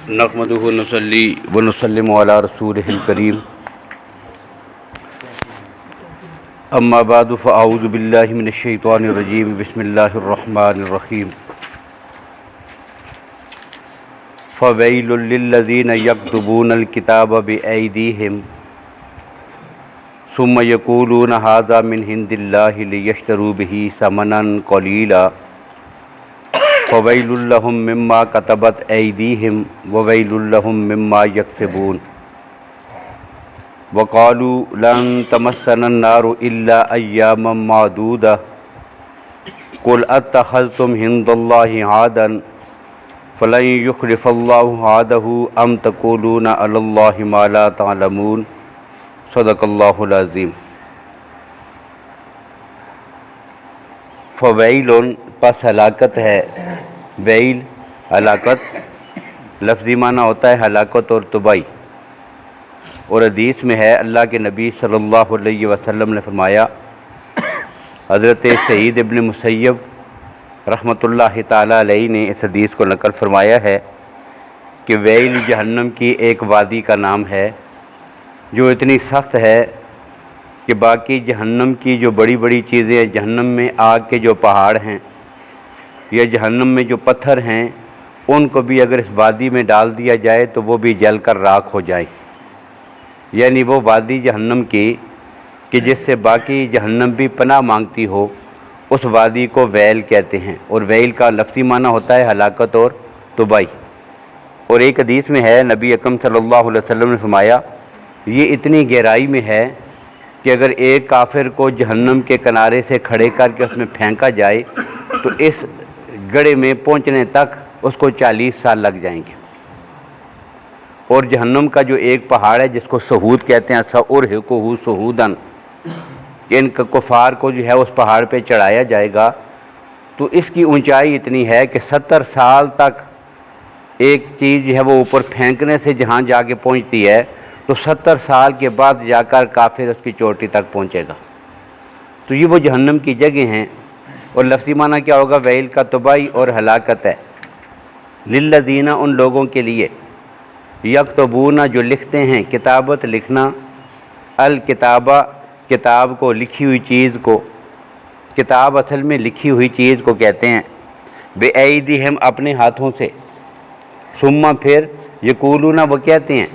نحمدہ ونصلی ونسلم علی رسولہ الکریم اما بعد فاعوذ باللہ من الشیطان الرجیم بسم اللہ الرحمن الرحیم فویل للذین یکتبون الکتاب بایدیہم ثم یقولون ھذا من عند اللہ لیشتروا بہ ثمنا قلیلا فویل لہم مما کتبت ایدیہم وویل لہم مما یکسبون وقالوا لن تمسنا النار الا ایاما معدودہ قل اتخذتم عند اللہ عہدا فلن یخلف اللہ عہدہ ام تقولون علی اللہ ما لا تعلمون صدق اللہ العظیم۔ فویل پس ہلاکت ہے، ویل ہلاکت لفظی معنی ہوتا ہے ہلاکت اور تباہی، اور حدیث میں ہے اللہ کے نبی صلی اللہ علیہ وسلم نے فرمایا، حضرت سعید ابن مسیب رحمۃ اللہ تعالیٰ علیہ نے اس حدیث کو نقل فرمایا ہے کہ ویل جہنم کی ایک وادی کا نام ہے جو اتنی سخت ہے کہ باقی جہنم کی جو بڑی بڑی چیزیں، جہنم میں آگ کے جو پہاڑ ہیں یا جہنم میں جو پتھر ہیں، ان کو بھی اگر اس وادی میں ڈال دیا جائے تو وہ بھی جل کر راکھ ہو جائیں، یعنی وہ وادی جہنم کی کہ جس سے باقی جہنم بھی پناہ مانگتی ہو، اس وادی کو ویل کہتے ہیں، اور ویل کا لفظی معنی ہوتا ہے ہلاکت اور تباہی۔ اور ایک حدیث میں ہے نبی اکرم صلی اللہ علیہ وسلم نے فرمایا، یہ اتنی گہرائی میں ہے کہ اگر ایک کافر کو جہنم کے کنارے سے کھڑے کر کے اس میں پھینکا جائے تو اس گڑھے میں پہنچنے تک اس کو 40 سال لگ جائیں گے۔ اور جہنم کا جو ایک پہاڑ ہے جس کو سہود کہتے ہیں، سأرہقہ صعوداً، ان کفار کو جو ہے اس پہاڑ پہ چڑھایا جائے گا تو اس کی اونچائی اتنی ہے کہ 70 سال تک ایک چیز جو ہے وہ اوپر پھینکنے سے جہاں جا کے پہنچتی ہے تو 70 سال کے بعد جا کر کافر اس کی چوٹی تک پہنچے گا۔ تو یہ وہ جہنم کی جگہ ہیں، اور لفظی معنی کیا ہوگا؟ ویل کا تباہی اور ہلاکت ہے۔ للذین، ان لوگوں کے لیے، یکتبون جو لکھتے ہیں، کتابت لکھنا، الکتابہ کتاب کو، لکھی ہوئی چیز کو، کتاب اصل میں لکھی ہوئی چیز کو کہتے ہیں، بایدیہم اپنے ہاتھوں سے، ثم پھر یقولون وہ کہتے ہیں،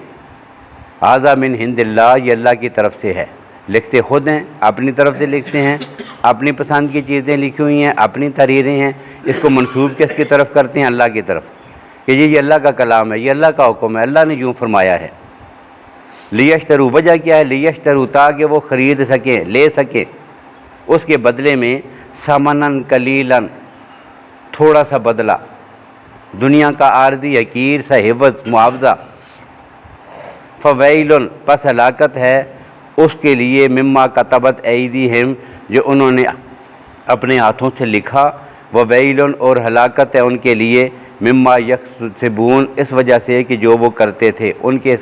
ھذا من عند اللہ، یہ اللہ کی طرف سے ہے، لکھتے خود ہیں، اپنی طرف سے لکھتے ہیں، اپنی پسند کی چیزیں لکھی ہوئی ہیں، اپنی تحریریں ہیں، اس کو منسوب کس کی طرف کرتے ہیں؟ اللہ کی طرف، کہ یہ اللہ کا کلام ہے، یہ اللہ کا حکم ہے، اللہ نے یوں فرمایا ہے۔ لیشتروا، وجہ کیا ہے؟ لیشتروا، تاکہ وہ خرید سکیں، لے سکیں اس کے بدلے میں، ثمناً قلیلاً، تھوڑا سا بدلہ، دنیا کا عارضی حقیر سا عوض، معاوضہ۔ فویل، پس ہلاکت ہے اس کے لیے، مما کتبت ایدیہم، جو انہوں نے اپنے ہاتھوں سے لکھا، وویل، اور ہلاکت ہے ان کے لیے، مما یکسبون، اس وجہ سے کہ جو وہ کرتے تھے، ان کے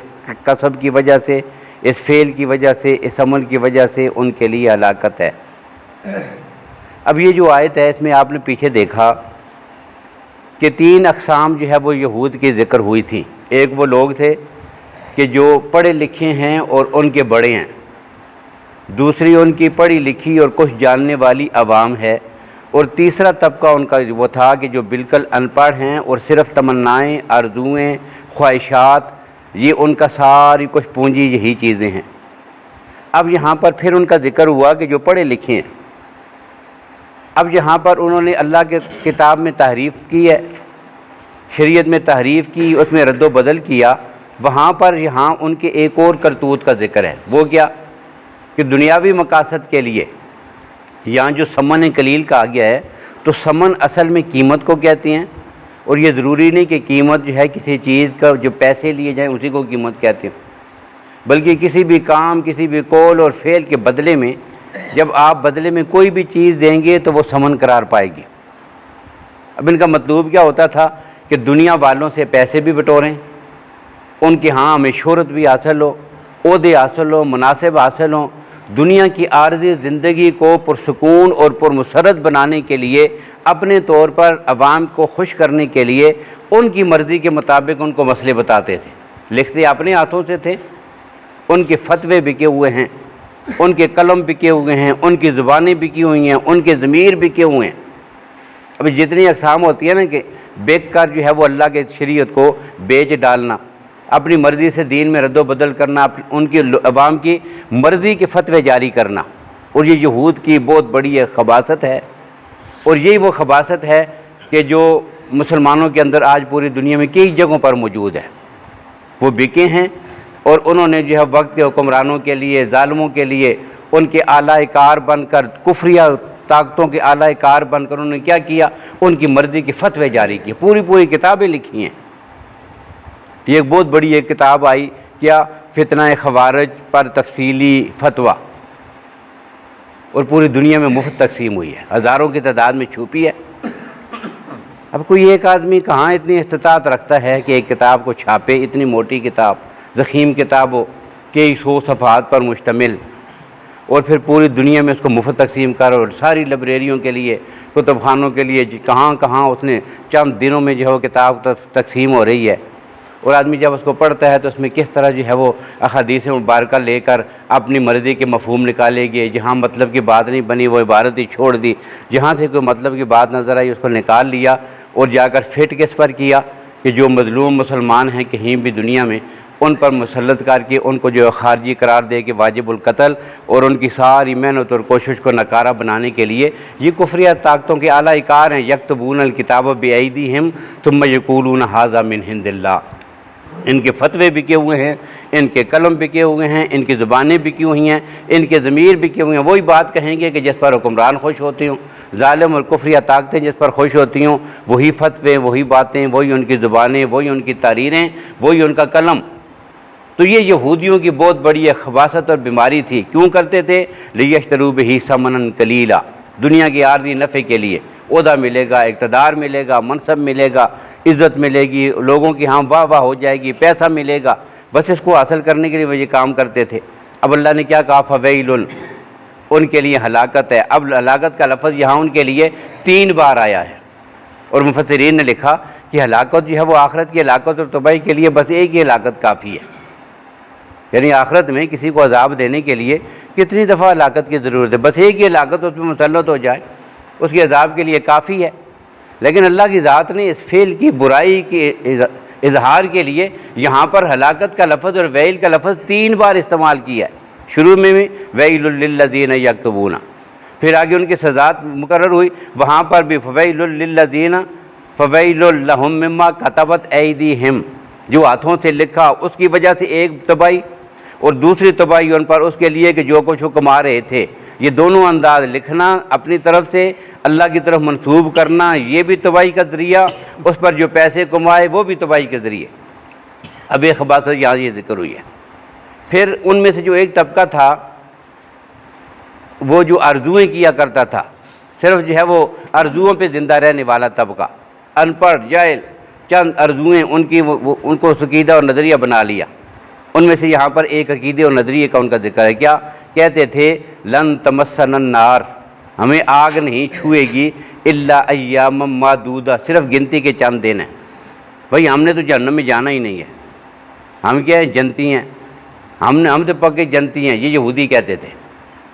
کسب کی وجہ سے، اس فعل کی وجہ سے، اس عمل کی وجہ سے ان کے لیے ہلاکت ہے۔ اب یہ جو آیت ہے اس میں آپ نے پیچھے دیکھا کہ 3 اقسام جو ہے وہ یہود کی ذکر ہوئی تھی۔ ایک وہ لوگ تھے کہ جو پڑھے لکھے ہیں اور ان کے بڑے ہیں، دوسری ان کی پڑھی لکھی اور کچھ جاننے والی عوام ہے، اور تیسرا طبقہ ان کا وہ تھا کہ جو بالکل ان پڑھ ہیں اور صرف تمنائیں، آرزوئیں، خواہشات، یہ ان کا ساری کچھ پونجی یہی چیزیں ہیں۔ اب یہاں پر پھر ان کا ذکر ہوا کہ جو پڑھے لکھے ہیں، اب یہاں پر انہوں نے اللہ کے کتاب میں تحریف کی ہے، شریعت میں تحریف کی، اس میں رد و بدل کیا، وہاں پر یہاں ان کے ایک اور کرتوت کا ذکر ہے۔ وہ کیا؟ کہ دنیاوی مقاصد کے لیے یہاں جو ثمن قلیل کہا گیا ہے، تو ثمن اصل میں قیمت کو کہتے ہیں، اور یہ ضروری نہیں کہ قیمت جو ہے کسی چیز کا جو پیسے لیے جائیں اسی کو قیمت کہتے ہیں، بلکہ کسی بھی کام، کسی بھی قول اور فعل کے بدلے میں، جب آپ بدلے میں کوئی بھی چیز دیں گے تو وہ ثمن قرار پائے گی۔ اب ان کا مطلوب کیا ہوتا تھا کہ دنیا والوں سے پیسے بھی بٹوریں، ان کے ہاں ہمیں شہرت بھی حاصل ہو، عہدے حاصل ہو، مناصب حاصل ہوں، دنیا کی عارضی زندگی کو پرسکون اور پرمسرت بنانے کے لیے، اپنے طور پر عوام کو خوش کرنے کے لیے ان کی مرضی کے مطابق ان کو مسئلے بتاتے تھے۔ لکھتے اپنے ہاتھوں سے تھے، ان کے فتوے بکے ہوئے ہیں، ان کے قلم بکے ہوئے ہیں، ان کی زبانیں بکی ہوئی ہیں، ان کے ضمیر بکے ہوئے ہیں۔ ابھی جتنی اقسام ہوتی ہے نا کہ بیچ کر جو ہے وہ اللہ کے شریعت کو بیچ ڈالنا، اپنی مرضی سے دین میں رد و بدل کرنا، ان کی عوام کی مرضی کے فتوے جاری کرنا، اور یہ یہود کی بہت بڑی ایک خباثت ہے۔ اور یہی وہ خباثت ہے کہ جو مسلمانوں کے اندر آج پوری دنیا میں کئی جگہوں پر موجود ہے۔ وہ بکے ہیں اور انہوں نے جو ہے وقت کے حکمرانوں کے لیے، ظالموں کے لیے ان کے اعلیٰ کار بن کر، کفریہ طاقتوں کے اعلیٰ کار بن کر انہوں نے کیا کیا؟ ان کی مرضی کے فتوے جاری کیے، پوری کتابیں لکھی ہیں۔ یہ ایک بہت بڑی ایک کتاب آئی، کیا؟ فتنہ خوارج پر تفصیلی فتویٰ، اور پوری دنیا میں مفت تقسیم ہوئی ہے، ہزاروں کی تعداد میں چھپی ہے۔ اب کوئی ایک آدمی کہاں اتنی استطاعت رکھتا ہے کہ ایک کتاب کو چھاپے، اتنی موٹی کتاب، ضخیم کتاب ہو، کئی 100 صفحات پر مشتمل، اور پھر پوری دنیا میں اس کو مفت تقسیم کر، اور ساری لائبریریوں کے لیے، کتب خانوں کے لیے کہاں اس نے چند دنوں میں جو ہے وہ کتاب تقسیم ہو رہی ہے۔ اور آدمی جب اس کو پڑھتا ہے تو اس میں کس طرح جو ہے وہ احادیث مبارکہ لے کر اپنی مرضی کے مفہوم نکالے گئے، جہاں مطلب کی بات نہیں بنی وہ عبارت ہی چھوڑ دی، جہاں سے کوئی مطلب کی بات نظر آئی اس کو نکال لیا، اور جا کر فٹ کس پر کیا کہ جو مظلوم مسلمان ہیں کہیں بھی دنیا میں، ان پر مسلط کر کے ان کو جو خارجی قرار دے کے واجب القتل، اور ان کی ساری محنت اور کوشش کو ناکارہ بنانے کے لیے یہ کفریہ طاقتوں کے اعلیٰ کار ہیں۔ یکتبون الکتاب بایدیہم ثم یقولون ھذا من عند اللہ۔ ان کے فتوے بکے ہوئے ہیں، ان کے قلم بکے ہوئے ہیں، ان کی زبانیں بکی ہوئی ہیں، ان کے ضمیر بکے ہوئے ہیں۔ وہی بات کہیں گے کہ جس پر حکمران خوش ہوتے ہوں، ظالم اور کفریہ طاقتیں جس پر خوش ہوتی ہوں، وہی فتوے، وہی باتیں، وہی ان کی زبانیں، وہی ان کی تحریریں، وہی ان کا قلم۔ تو یہ یہودیوں کی بہت بڑی ایک خباثت اور بیماری تھی۔ کیوں کرتے تھے؟ لیشتروا بہ ثمنا قلیلا، دنیا کی عارضی نفع کے لیے، عہدہ ملے گا، اقتدار ملے گا، منصب ملے گا، عزت ملے گی، لوگوں کی ہاں واہ واہ ہو جائے گی، پیسہ ملے گا، بس اس کو حاصل کرنے کے لیے وہ یہ کام کرتے تھے۔ اب اللہ نے کیا کہا؟ فویل، ان کے لیے ہلاکت ہے۔ اب ہلاکت کا لفظ یہاں ان کے لیے 3 بار آیا ہے، اور مفسرین نے لکھا کہ ہلاکت جو ہے وہ آخرت کی ہلاکت اور تباہی کے لیے بس ایک ہی ہلاکت کافی ہے۔ یعنی آخرت میں کسی کو عذاب دینے کے لیے کتنی دفعہ ہلاکت کی ضرورت ہے؟ بس ایک ہی ہلاکت اس پہ مسلط ہو جائے، اس کے عذاب کے لیے کافی ہے۔ لیکن اللہ کی ذات نے اس فعل کی برائی کے اظہار کے لیے یہاں پر ہلاکت کا لفظ اور ویل کا لفظ 3 بار استعمال کیا ہے۔ شروع میں بھی ویل للذین یکتبون، پھر آگے ان کی سزا مقرر ہوئی، وہاں پر بھی فویل للذین فویل لہم مما کتبت ایدیہم، جو ہاتھوں سے لکھا اس کی وجہ سے ایک تباہی، اور دوسری تباہی ان پر اس کے لیے کہ جو کچھ وہ کما رہے تھے۔ یہ دونوں انداز، لکھنا اپنی طرف سے، اللہ کی طرف منسوب کرنا، یہ بھی تباہی کا ذریعہ، اس پر جو پیسے کمائے وہ بھی تباہی کے ذریعے۔ اب ایک خباثت یہاں یہ ذکر ہوئی ہے۔ پھر ان میں سے جو ایک طبقہ تھا وہ جو آرزوئیں کیا کرتا تھا، صرف جو ہے وہ آرزوؤں پہ زندہ رہنے والا طبقہ، ان پڑھ جاہل، چند آرزوئیں ان کو عقیدہ اور نظریہ بنا لیا۔ ان میں سے یہاں پر ایک عقیدے اور نظریے کا ان کا ذکر ہے۔ کیا کہتے تھے؟ لن تمسنا النار، ہمیں آگ نہیں چھوئے گی، الا ایاما معدودہ، صرف گنتی کے چند دن ہیں۔ بھائی ہم نے تو جہنم میں جانا ہی نہیں ہے، ہم کیا ہیں؟ جنتی ہیں، ہم تو پکے جنتی ہیں، یہ یہودی کہتے تھے۔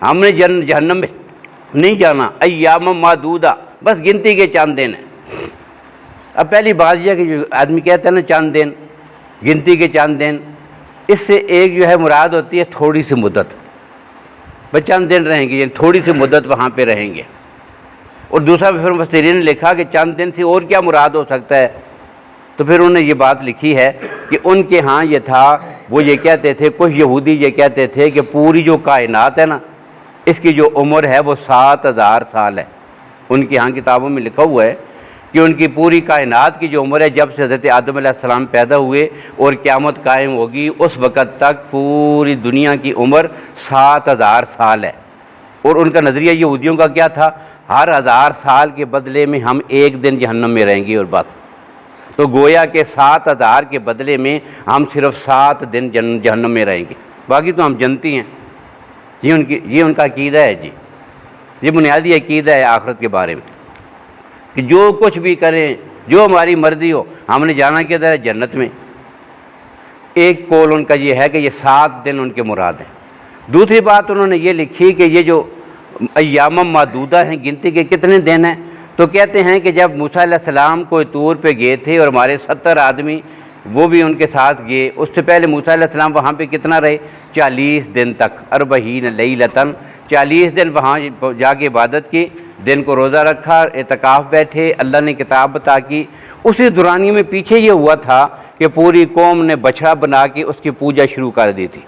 ہم نے جہنم میں نہیں جانا، ایاما معدودہ، بس گنتی کے چند دن ہیں۔ اب پہلی بات یہ ہے کہ جو آدمی کہتا ہے نا چند دن، گنتی کے چند دن، اس سے ایک جو ہے مراد ہوتی ہے تھوڑی سی مدت، بس چند دن رہیں گے، یعنی تھوڑی سی مدت وہاں پہ رہیں گے۔ اور دوسرا پھر مفسرین نے لکھا کہ چند دن سے اور کیا مراد ہو سکتا ہے، تو پھر انہوں نے یہ بات لکھی ہے کہ ان کے ہاں یہ تھا، وہ یہ کہتے تھے، کچھ یہودی یہ کہتے تھے کہ پوری جو کائنات ہے نا، اس کی جو عمر ہے وہ 7000 سال ہے۔ ان کے ہاں کتابوں میں لکھا ہوا ہے کہ ان کی پوری کائنات کی جو عمر ہے، جب سے حضرت آدم علیہ السلام پیدا ہوئے اور قیامت قائم ہوگی اس وقت تک پوری دنیا کی عمر 7000 سال ہے۔ اور ان کا نظریہ یہودیوں کا کیا تھا؟ ہر 1000 سال کے بدلے میں ہم ایک دن جہنم میں رہیں گے اور بس۔ تو گویا کہ 7000 کے بدلے میں ہم صرف 7 دن جہنم میں رہیں گے، باقی تو ہم جنتی ہیں۔ یہ ان کا عقیدہ ہے جی، یہ بنیادی عقیدہ ہے آخرت کے بارے میں کہ جو کچھ بھی کریں، جو ہماری مرضی ہو، ہم نے جانا کدھر ہے؟ جنت میں۔ ایک قول ان کا یہ ہے کہ یہ 7 دن ان کے مراد ہیں۔ دوسری بات انہوں نے یہ لکھی کہ یہ جو ایام معدودہ ہیں، گنتی کے کتنے دن ہیں، تو کہتے ہیں کہ جب موسیٰ علیہ السلام کوئی طور پہ گئے تھے اور ہمارے 70 آدمی وہ بھی ان کے ساتھ گئے، اس سے پہلے موسیٰ علیہ السلام وہاں پہ کتنا رہے؟ 40 دن تک، 40 لیلۃ، 40 دن وہاں جا کے عبادت کی، دن کو روزہ رکھا، اعتکاف بیٹھے، اللہ نے کتاب عطا کی۔ اسی دورانی میں پیچھے یہ ہوا تھا کہ پوری قوم نے بچھڑا بنا کے اس کی پوجا شروع کر دی تھی۔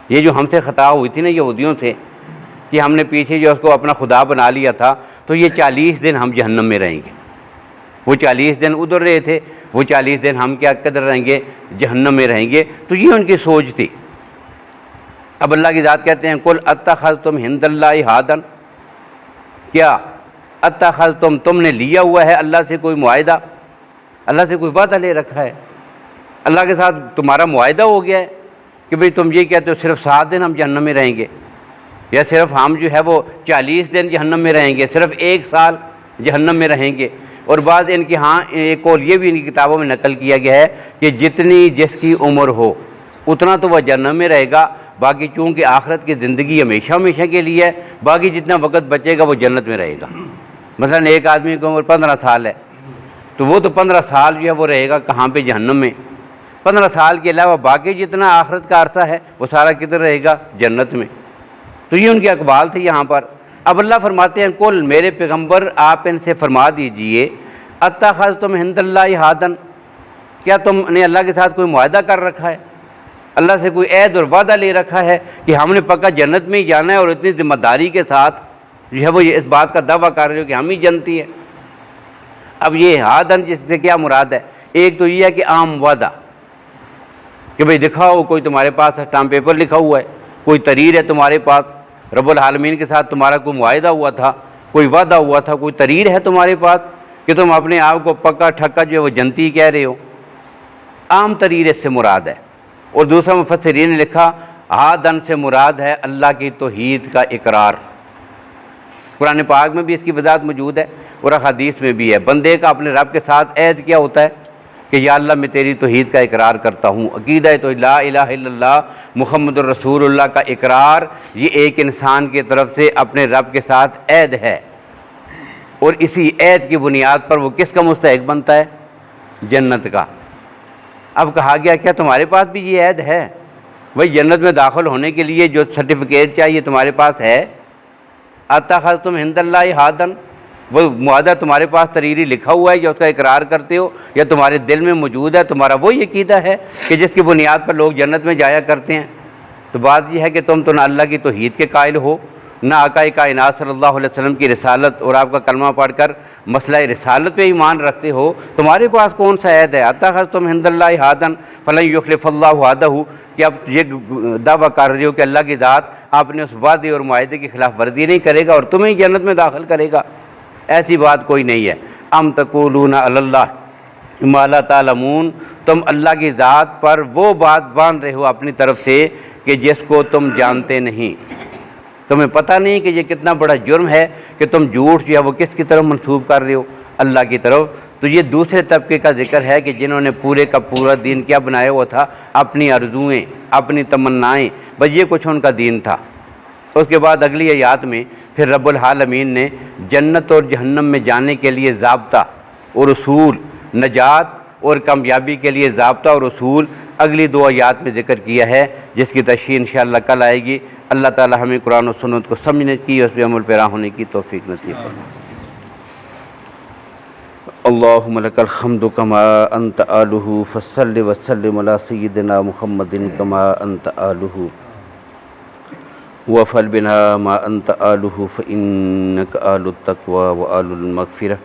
یہ جو ہم سے خطا ہوئی تھی نا یہودیوں سے کہ ہم نے پیچھے جو اس کو اپنا خدا بنا لیا تھا، تو یہ 40 دن ہم جہنم میں رہیں گے۔ وہ 40 دن ادھر رہے تھے، وہ 40 دن ہم کیا قدر رہیں گے؟ جہنم میں رہیں گے۔ تو یہ ان کی سوچ تھی۔ اب اللہ کی ذات کہتے ہیں قل اتخذتم عند اللہ عہدا، کیا اتخذتم، تم نے لیا ہوا ہے اللہ سے کوئی معاہدہ، اللہ سے کوئی وعدہ لے رکھا ہے، اللہ کے ساتھ تمہارا معاہدہ ہو گیا ہے کہ بھئی تم یہ کہتے ہو صرف 7 دن ہم جہنم میں رہیں گے، یا صرف ہم جو ہے وہ 40 دن جہنم میں رہیں گے، صرف 1 سال جہنم میں رہیں گے۔ اور بعض ان کے ہاں ایک اور یہ بھی ان کی کتابوں میں نقل کیا گیا ہے کہ جتنی جس کی عمر ہو اتنا تو وہ جہنم میں رہے گا، باقی چونکہ آخرت کی زندگی ہمیشہ ہمیشہ کے لیے ہے، باقی جتنا وقت بچے گا وہ جنت میں رہے گا۔ مثلا ایک آدمی کی عمر 15 سال ہے تو وہ تو 15 سال جو ہے وہ رہے گا کہاں پہ؟ جہنم میں۔ 15 سال کے علاوہ باقی جتنا آخرت کا عرصہ ہے وہ سارا کدھر رہے گا؟ جنت میں۔ تو یہ ان کے اقوال تھے یہاں پر۔ اب اللہ فرماتے ہیں قل، میرے پیغمبر آپ ان سے فرما دیجئے اتخذتم عند اللہ عہدا، کیا تم نے اللہ کے ساتھ کوئی معاہدہ کر رکھا ہے، اللہ سے کوئی عہد اور وعدہ لے رکھا ہے کہ ہم نے پکا جنت میں ہی جانا ہے، اور اتنی ذمہ داری کے ساتھ جو ہے وہ اس بات کا دعویٰ کر رہے ہو کہ ہم ہی جنتی ہے۔ اب یہ عہداً جس سے کیا مراد ہے؟ ایک تو یہ ہے کہ عام وعدہ کہ بھئی دکھاؤ کوئی تمہارے پاس اسٹامپ پیپر لکھا ہوا ہے، کوئی تحریر ہے تمہارے پاس، رب العالمین کے ساتھ تمہارا کوئی معاہدہ ہوا تھا، کوئی وعدہ ہوا تھا، کوئی تحریر ہے تمہارے پاس کہ تم اپنے آپ کو پکا ٹھکا جو ہے وہ جنتی کہہ رہے ہو، عام تحریر اس سے مراد ہے۔ اور دوسرا مفسرین نے لکھا عہداً سے مراد ہے اللہ کی توحید کا اقرار۔ قرآن پاک میں بھی اس کی وضاحت موجود ہے اور احادیث میں بھی ہے۔ بندے کا اپنے رب کے ساتھ عہد کیا ہوتا ہے کہ یا اللہ میں تیری توحید کا اقرار کرتا ہوں، عقیدہ تو لا الہ الا اللہ محمد الرسول اللہ کا اقرار، یہ ایک انسان کی طرف سے اپنے رب کے ساتھ عہد ہے، اور اسی عہد کی بنیاد پر وہ کس کا مستحق بنتا ہے؟ جنت کا۔ اب کہا گیا کیا تمہارے پاس بھی یہ عہد ہے؟ بھئی جنت میں داخل ہونے کے لیے جو سرٹیفکیٹ چاہیے تمہارے پاس ہے؟ اتخذتم عند اللہ عہدا، وہ معاہدہ تمہارے پاس تحریری لکھا ہوا ہے یا اس کا اقرار کرتے ہو یا تمہارے دل میں موجود ہے؟ تمہارا وہی عقیدہ ہے کہ جس کی بنیاد پر لوگ جنت میں جایا کرتے ہیں؟ تو بات یہ ہے کہ تم تو نہ اللہ کی توحید کے قائل ہو، نہ آقا کائنات صلی اللہ علیہ وسلم کی رسالت اور آپ کا کلمہ پڑھ کر مسئلہ رسالت پہ ایمان رکھتے ہو۔ تمہارے پاس کون سا عہد ہے؟ اتخذتم عند اللہ عہدا فلن یخلف اللہ وعدہ، کہ اب یہ دعویٰ کر رہے ہو کہ اللہ کی ذات آپ نے اس وعدے اور معاہدے کی خلاف ورزی نہیں کرے گا اور تمہیں جنت میں داخل کرے گا؟ ایسی بات کوئی نہیں ہے۔ ام تقولون علی اللہ ما لا تعلمون، تم اللہ کی ذات پر وہ بات باندھ رہے ہو اپنی طرف سے کہ جس کو تم جانتے نہیں، تمہیں پتہ نہیں کہ یہ کتنا بڑا جرم ہے کہ تم جھوٹ جو ہے وہ کس کی طرف منسوب کر رہے ہو؟ اللہ کی طرف۔ تو یہ دوسرے طبقے کا ذکر ہے کہ جنہوں نے پورے کا پورا دین کیا بنایا ہوا تھا؟ اپنی آرزوئیں، اپنی تمنائیں، بس یہ کچھ ان کا دین تھا۔ اس کے بعد اگلی آیات میں پھر رب العالمین نے جنت اور جہنم میں جانے کے لیے ضابطہ اور اصول، نجات اور کامیابی کے لیے ضابطہ اور اصول اگلی 2 آیات میں ذکر کیا ہے، جس کی تشریح انشاءاللہ کل آئے گی۔ اللہ تعالی ہمیں قرآن و سنت کو سمجھنے کی، اس پہ عمل پیرا ہونے کی توفیق نصیب فرمائے۔ اللہم لک الحمد کما انت آلہ فصل وسلم علی سیدنا محمد کما انت آلہ وفعل بنا ما انت آلہ فإنک آل التقوی و آل المغفرہ۔